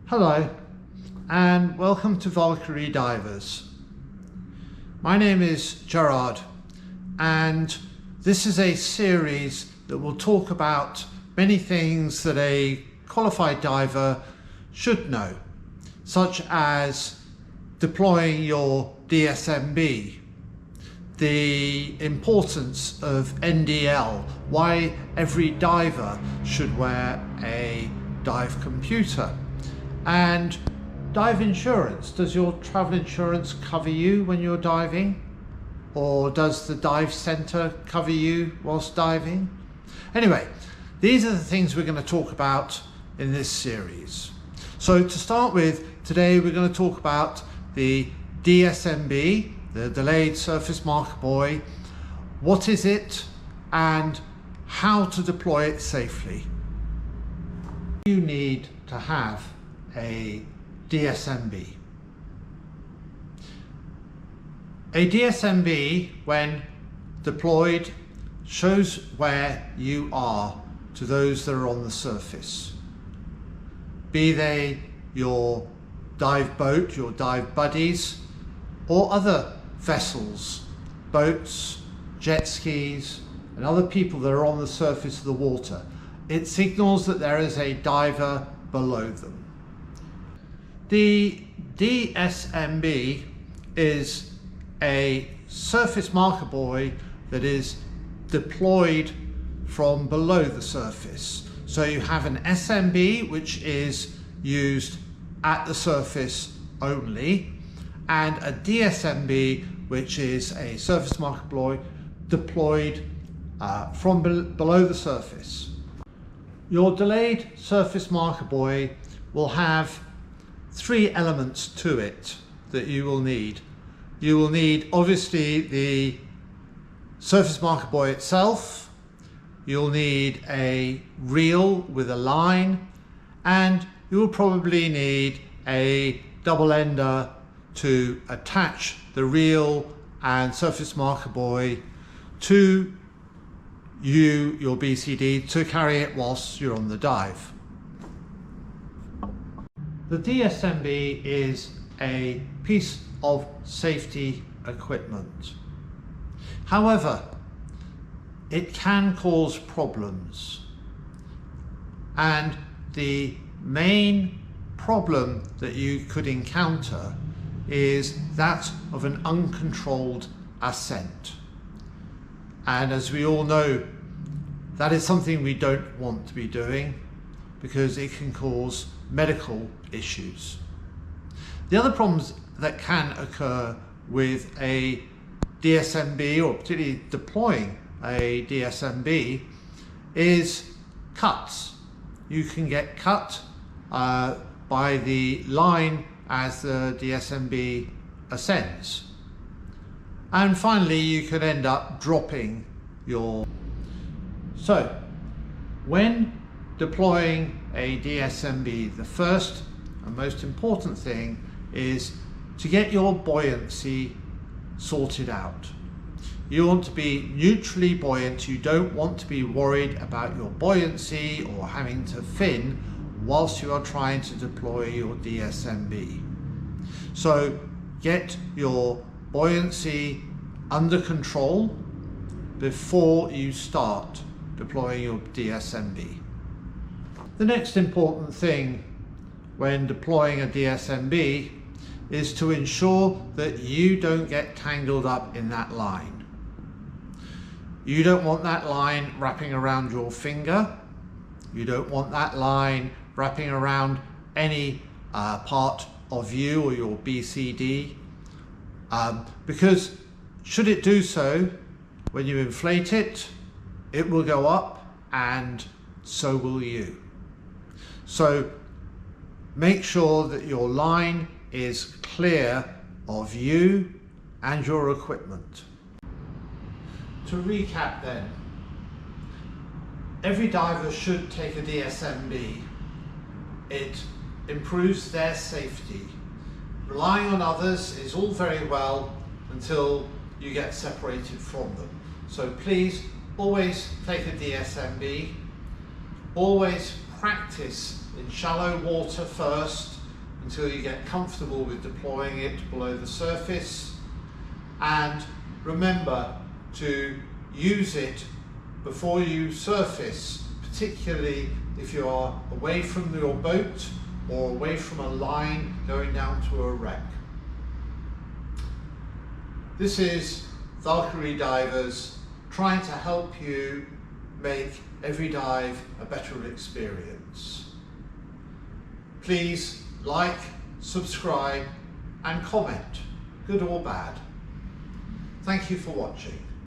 Hello and welcome to Valkyrie Divers. My name is Gerard and this is a series that will talk about many things that a qualified diver should know, such as deploying your DSMB, the importance of NDL, why every diver should wear a dive computer, and dive insurance. Does your travel insurance cover you when you're diving? Or does the dive centre cover you whilst diving? Anyway, these are the things we're going to talk about in this series. So to start with, today we're going to talk about the DSMB, the Delayed Surface Marker Buoy. What is it and how to deploy it safely? You need to have a DSMB. A DSMB, when deployed, shows where you are to those that are on the surface. Be they your dive boat, your dive buddies, or other vessels, boats, jet skis, and other people that are on the surface of the water. It signals that there is a diver below them. The DSMB is a surface marker buoy that is deployed from below the surface. So you have an SMB, which is used at the surface only, and a DSMB, which is a surface marker buoy deployed from below the surface. Your delayed surface marker buoy will have three elements to it that you will need. You will need obviously the surface marker buoy itself, you'll need a reel with a line, and you will probably need a double ender to attach the reel and surface marker buoy to your BCD to carry it whilst you're on the dive. The DSMB is a piece of safety equipment. However, it can cause problems, and the main problem that you could encounter is that of an uncontrolled ascent. And as we all know, that is something we don't want to be doing because it can cause medical issues. The other problems that can occur with a DSMB, or particularly deploying a DSMB, is cuts. You can get cut by the line as the DSMB ascends. And finally, you could end up dropping your... So, when deploying a DSMB, the first and most important thing is to get your buoyancy sorted out. You want to be neutrally buoyant. You don't want to be worried about your buoyancy or having to fin whilst you are trying to deploy your DSMB. So get your buoyancy under control before you start deploying your DSMB. The next important thing when deploying a DSMB is to ensure that you don't get tangled up in that line. You don't want that line wrapping around your finger. You don't want that line wrapping around any part of you or your BCD, because should it do so, when you inflate it, it will go up and so will you. So make sure that your line is clear of you and your equipment. To recap then, every diver should take a DSMB. It improves their safety. Relying on others is all very well until you get separated from them. So please always take a DSMB. Always practice in shallow water first until you get comfortable with deploying it below the surface. And remember to use it before you surface, particularly if you are away from your boat or away from a line going down to a wreck. This is Valkyrie Divers trying to help you make every dive a better experience. Please like, subscribe and comment, good or bad. Thank you for watching.